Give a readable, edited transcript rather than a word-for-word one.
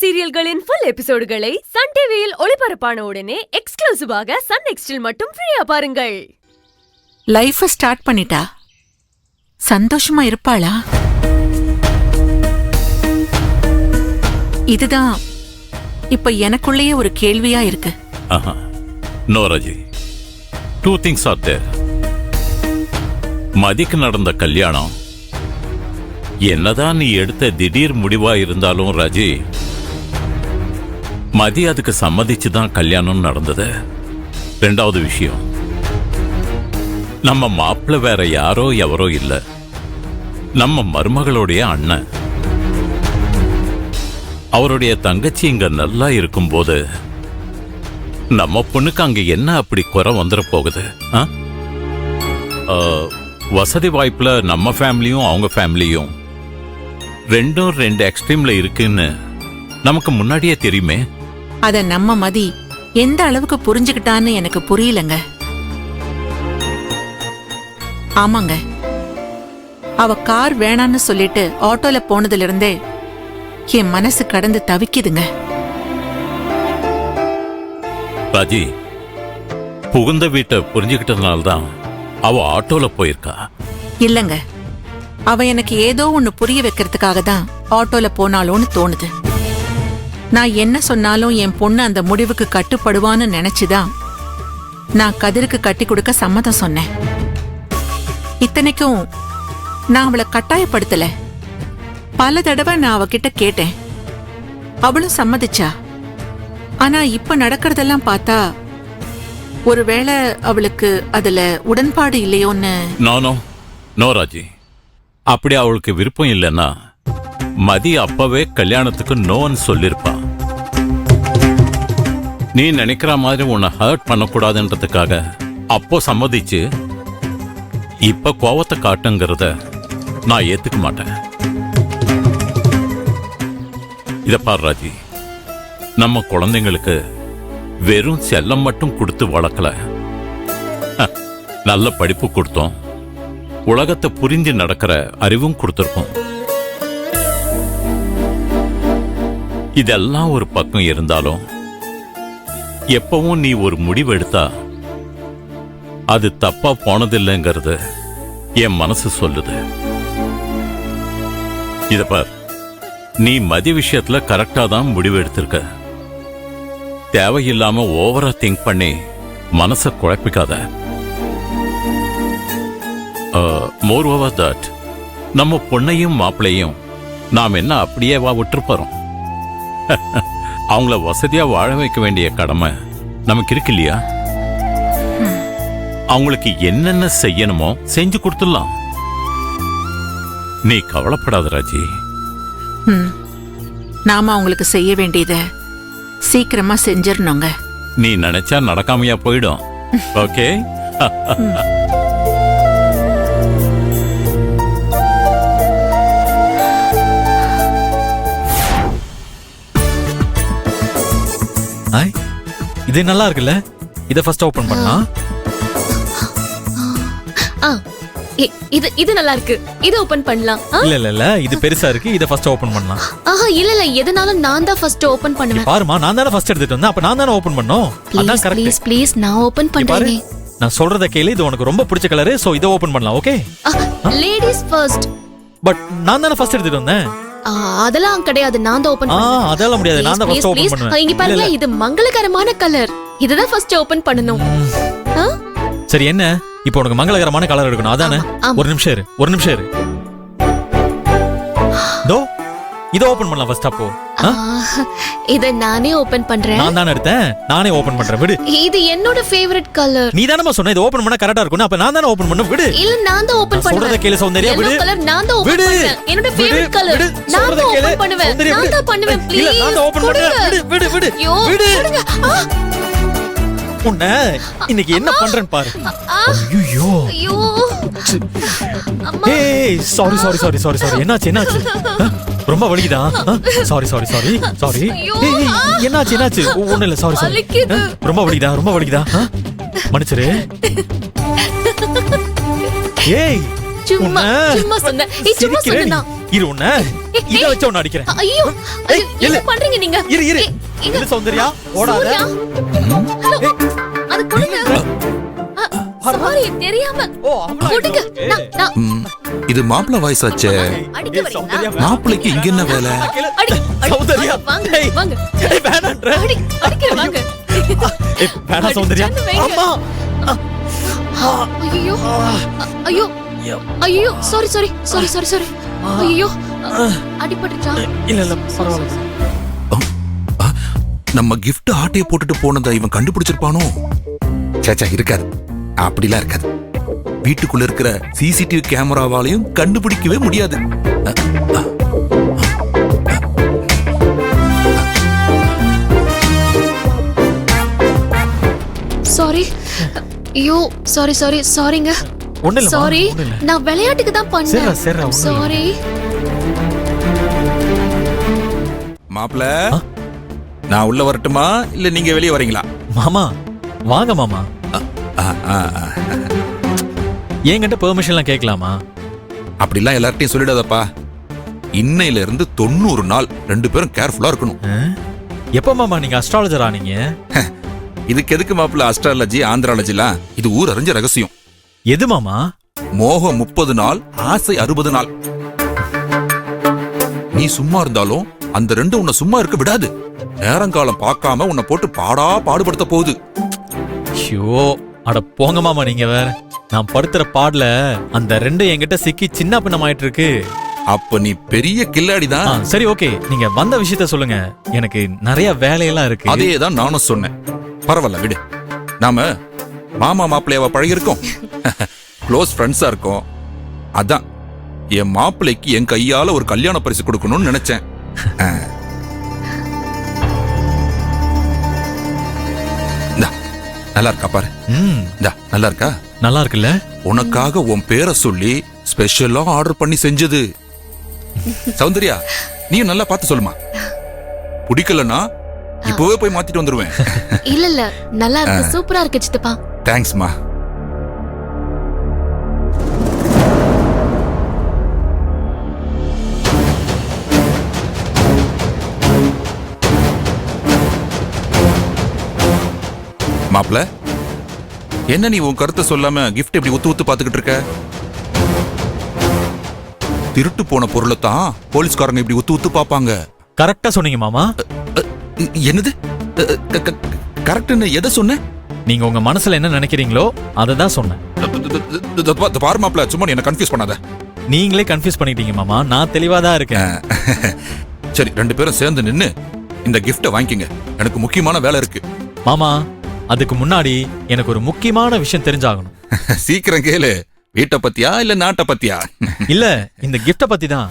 சீரியல்களின் full எபிசோடுகளை Sun டிவியில் ஒளிபரப்பான உடனே எக்ஸ்க்ளூசிவாக சன் நெக்ஸ்டில் மட்டும் ஃப்ரீயா பாருங்கள். லைஃப ஸ்டார்ட் பண்ணிட்டா சந்தோஷமா இருப்பாளா? இதுதான் இப்ப எனக்குள்ளேயே ஒரு கேள்வியா இருக்கு. No Raji, two things are there. மதிக்கு நடந்த கல்யாணம் என்னதான் நீ எடுத்த திடீர் முடிவா இருந்தாலும் ராஜி, மதி அதுக்கு சம்மதிச்சுதான் கல்யாணம் நடந்தது. ரெண்டாவது விஷயம், நம்ம மாப்பிள்ள வேற யாரோ எவரோ இல்ல, நம்ம மருமகளுடைய அண்ணன். அவருடைய தங்கச்சி இங்க நல்லா இருக்கும்போது நம்ம பொண்ணுக்கு அங்க என்ன அப்படி குறை வந்துட போகுது? வசதி வாய்ப்புல நம்ம ஃபேமிலியும் அவங்க ஃபேமிலியும் ரெண்டும் ரெண்டு எக்ஸ்ட்ரீம்ல இருக்குன்னு நமக்கு முன்னாடியே தெரியுமே. அத நம்ம மதி எந்த அளவுக்கு புரிஞ்சுக்கிட்டான்னு எனக்கு புரியலங்க. ஆமாங்க, அவ கார் வேணான்னு சொல்லிட்டு ஆட்டோல போனதுல இருந்தே என் மனசு கடந்து தவிக்குதுங்க. ராஜி, புகுந்த வீட்டை புரிஞ்சுக்கிட்டதுனால்தான் அவ ஆட்டோல போயிருக்கா. இல்லங்க, அவ எனக்கு ஏதோ ஒண்ணு புரிய வைக்கிறதுக்காக தான் ஆட்டோல போனாலோன்னு தோணுது. நான் என்ன சொன்னாலும் என் பொண்ணு அந்த முடிவுக்கு கட்டுப்படுவான்னு நினைச்சுதான் நான் கதிருக்கு கட்டி கொடுக்க சம்மதம் சொன்னேன். இத்தனைக்கும் நான் அவளை கட்டாயப்படுத்தல. பல தடவை நான் அவகிட்ட கேட்டேன், அவளும் சம்மதிச்சா. ஆனா இப்ப நடக்கிறதெல்லாம் பார்த்தா ஒருவேளை அவளுக்கு அதுல உடன்பாடு இல்லையோன்னு. நோ ராஜி, அப்படி அவளுக்கு விருப்பம் இல்லைன்னா மதி அப்பவே கல்யாணத்துக்கு நோன்னு சொல்லிருப்பா. நீ நினைக்கிற மாதிரி உன்னை ஹர்ட் பண்ணக்கூடாதுன்றதுக்காக அப்போ சம்மதிச்சு இப்ப கோவத்தை காட்டுங்கிறத நான் ஏத்துக்க மாட்டேன். இத பாரு ராஜி, நம்ம குழந்தைங்களுக்கு வெறும் செல்லம் மட்டும் கொடுத்து வளர்க்கல, நல்ல படிப்பு கொடுத்தோம், உலகத்தை புரிஞ்சு நடக்கிற அறிவும் கொடுத்திருக்கோம். இதெல்லாம் ஒரு பக்கம் இருந்தாலும் எப்பவும் நீ ஒரு முடிவு எடுத்தா அது தப்பா போனதில்லைங்கிறது என் மனசு சொல்லுது. இத பார், நீ மதி விஷயத்துல கரெக்டா தான் முடிவு எடுத்திருக்க. தேவையில்லாம ஓவரா திங்க் பண்ணி மனச குழப்பிக்காத. மோர் ஓவர் தட், நம்ம பொண்ணையும் மாப்பிளையும் நாம் என்ன அப்படியேவா விட்டுருப்போம்? அவங்கள வசதியா வாழ வைக்க வேண்டிய கடமை நமக்கு இருக்கு இல்லையா? அவங்களுக்கு என்னென்ன செய்யணுமோ செஞ்சு கொடுத்துடலாம். நீ கவலைப்படாத ராஜி. நாம அவங்களுக்கு செய்ய வேண்டியத சீக்கிரமா செஞ்சிடணுங்க. நீ நினைச்சா நடக்காமையா போயிடும். ஓகே. இது நல்லா இருக்குல்ல, இத ஃபர்ஸ்ட் ஓபன் பண்ணலாம். இது நல்லா இருக்கு, இத ஓபன் பண்ணலாம். இல்ல இது பெருசா இருக்கு, இத ஃபர்ஸ்ட் ஓபன் பண்ணலாம். இல்ல எதனால நான் தான் ஃபர்ஸ்ட் ஓபன் பண்ணுவேன். பாருமா, நான் தான ஃபர்ஸ்ட் எடுத்துட்டு வந்தேன், அப்ப நான் தான ஓபன் பண்ணனும். அதான் கரெக்ட். ப்ளீஸ் நான் ஓபன் பண்றேன். நான் சொல்றத கேளு, இது உனக்கு ரொம்ப பிடிச்ச கலர், சோ இத ஓபன் பண்ணலாம். Okay, ladies first. பட் நான் தான ஃபர்ஸ்ட் எடுத்துட்டு வந்தேன். அதெல்லாம் கிடையாது, நான் தான் ஓபன் பண்ணுவேன். அதெல்லாம் முடியாது, நான் தான் ஃபர்ஸ்ட் ஓபன் பண்ணுவேன். இங்க பாருங்க, இது மங்களகரமான கலர், இததான் ஃபர்ஸ்ட் ஓபன் பண்ணனும். சரி, என்ன இப்போ உனக்கு மங்களகரமான கலர் எடுக்கணும் அதானே? ஒரு நிமிஷம் இரு. தோ இத ஓபன் பண்ணலாம் ஃபர்ஸ்ட். அப்போ இத நானே ஓபன் பண்றேன். நான் தான எடுத்தேன், நானே ஓபன் பண்றேன். விடு, இது என்னோட ஃபேவரட் கலர். நீ தானமா சொன்ன இத ஓபன் பண்ணா கரெக்ட்டா இருக்கும், அப்ப நான் தான ஓபன் பண்ணனும். விடு. இல்ல, நான் தான் ஓபன் பண்ணுவேன். சொல்றத கேளு சௌந்தர்யா, விடு. கலர் நான் தான் ஓபன் பண்ணுவேன். என்னோட ஃபேவரட் கலர். நான் தான் ஓபன் பண்ணுவேன். நான் தான் பண்ணுவேன். ப்ளீஸ். இல்ல, நான் தான் ஓபன் பண்ணுவேன். விடு. விடு. உன்ன இன்னைக்கு என்ன பண்றேன்னு பாரு. ஐயோ. ஏய், சாரி. என்னாச்சு? ரொம்ப வலிக்குதா? சாரி. ஏய், என்னாச்சு? ஒண்ணு இல்ல, சாரி. ரொம்ப வலிக்குதா? மன்னிச்சிரு. ஏய், சும்மா சொன்னேன். இரு உன்ன இத வச்சு உன்ன அடிக்கிறேன். ஐயோ ஏய், என்ன இல்ல. பண்றீங்க நீங்க? இரு இரு இங்க இல்ல சௌந்தர்யா ஓடாத. சூர்யா. ஹலோ, அது கொடுங்க. சாரி தெரியாம. ஓ அவ்வளவு கொடுங்க. நான் இது மாப்பிள்ள வாய்ஸ் ஆச்சே. அடிக்க வரீங்களா? மாப்பிள்ளைக்கு இங்க என்ன வேலை? அடி சௌந்தர்யா வாங்க ஏய், வாங்க. ஏய், வேணான்ற. அடிக்க வாங்க. ஏய், வேணாம் சௌந்தர்யா. அடிச்சான்னு வைங்க. அம்மா ஐயோ ஐயோ ஐயோ sorry sorry sorry sorry sorry ஐயோ அடிபட்டுச்சா? இல்ல இல்ல பரவாயில்ல. நம்ம gift ஆட்டைய போட்டுட்டு போனதை இவன் கண்டுபிடிச்சிருப்பானோ? சேச்சா இருக்காது, அப்படிலாம் இருக்காது. வீட்டுக்குள்ள இருக்கிற சிசிடிவி கேமராவாலையும் கண்டுபிடிக்கவே முடியாது. சாரி ஐயோ சாரி சாரி சாரிங்க ஒண்ணு இல்ல சாரி ஒண்ணு இல்ல. நான் விளையாட்டுக்கு தான் சரிடா, பண்ணேன் சரிடா, ஒண்ணும் இல்ல. சாரி மாப்பிள்ள, நான் உள்ள வரட்டுமா இல்ல நீங்க வெளியே வரீங்களா? மாமா வாங்க மாமா. ஆ, ஆ, ஆ. என்கிட்ட பெர்மிஷன்லாம் கேட்கலாமா? அப்படிலாம் எல்லார்ட்டையும் சொல்லிடாதப்பா. இன்னையில இருந்து 90 நாள் 2 பேரும் கேர்ஃபுல்லா இருக்கணும். எப்ப மாமா நீங்க அஸ்ட்ராலஜர் ஆனீங்க? இதுக்கு எதுக்கு மாப்பிள்ள அஸ்ட்ராலஜி ஆந்திராலஜிலாம்? இது ஊர் அறிஞ்ச ரகசியம். எது மாமா? மோகம் 30 நாள், ஆசை 60 நாள். நீ சும்மா இருந்தாலும் அந்த ரெண்டு உன்னை சும்மா இருக்க விடாது. நேரங்காலம் பார்க்காம உன்னை போட்டு பாடுபடுத்த போகுது. ஐயோ அட போங்க மாமா, நீங்க வேற. நான் படுத்துற பாடல அந்த ரெண்டு என்கிட்ட சிக்கி சின்ன பின்னமாயிட்டு இருக்கு. அப்ப நீ பெரிய கில்லாடிதான். சரி ஓகே, நீங்க வந்த விஷயத்த சொல்லுங்க. எனக்கு நிறைய வேலையெல்லாம் இருக்கு. அதே தான் நானும் சொன்னேன். பரவாயில்ல விடு. நாம மாமா மாப்பிள்ளையாவ பழகி இருக்கோம், க்ளோஸ் ஃப்ரெண்ட்ஸா இருக்கோம். அதான் என் மாப்பிள்ளைக்கு என் கையால ஒரு கல்யாண பரிசு கொடுக்கணும்னு நினைச்சேன். இந்தா, நல்லா இருக்கா பாரு. இந்தா, நல்லா இருக்கா? நல்லா இருக்குல்ல? உனக்காக உன் பேரை சொல்லி ஸ்பெஷலா ஆர்டர் பண்ணி செஞ்சது. சௌந்தர்யா, நீயும் நல்லா பார்த்து சொல்லுமா. பிடிக்கலன்னா இப்பவே போய் மாத்திட்டு வந்துருவேன். இல்ல இல்ல நல்லா இருக்கு, சூப்பரா இருக்கு சித்தப்பா. தேங்க்ஸ்மா. மாப்ள, என்ன நீ உன் கருத்தை சொல்லாம கிஃப்ட் எப்படி உத்து உத்து பாத்துக்கிட்டு இருக்க? திருட்டு போன பொருளை தான் போலீஸ்காரங்க இப்படி உத்து உத்து பாப்பாங்க. கரெக்டா சொன்னீங்க மாமா. என்னது கரெக்ட்னு எதை சொன்ன? நீங்க உங்க மனசுல என்ன நினைக்கிறீங்களோ அதை தான் சொன்னேன். பாரு மாப்ள, சும்மா நீ என்ன கன்ஃபியூஸ் பண்ணாத. நீங்களே கன்ஃபியூஸ் பண்ணிட்டீங்க மாமா. நான் தெளிவா தான் இருக்கேன். சரி, 2 பேரும் சேர்ந்து நின்னு இந்த கிஃப்ட வாங்கிக்கங்க. எனக்கு முக்கியமான வேலை இருக்கு. மாமா, அதுக்கு முன்னாடி எனக்கு ஒரு முக்கியமான விஷயம் தெரிஞ்சாகணும். சீக்கிரம் கேளு. வீட்டை பத்தியா இல்ல நாட்டை பத்தியா? இல்ல, இந்த கிஃப்ட பத்தி தான்.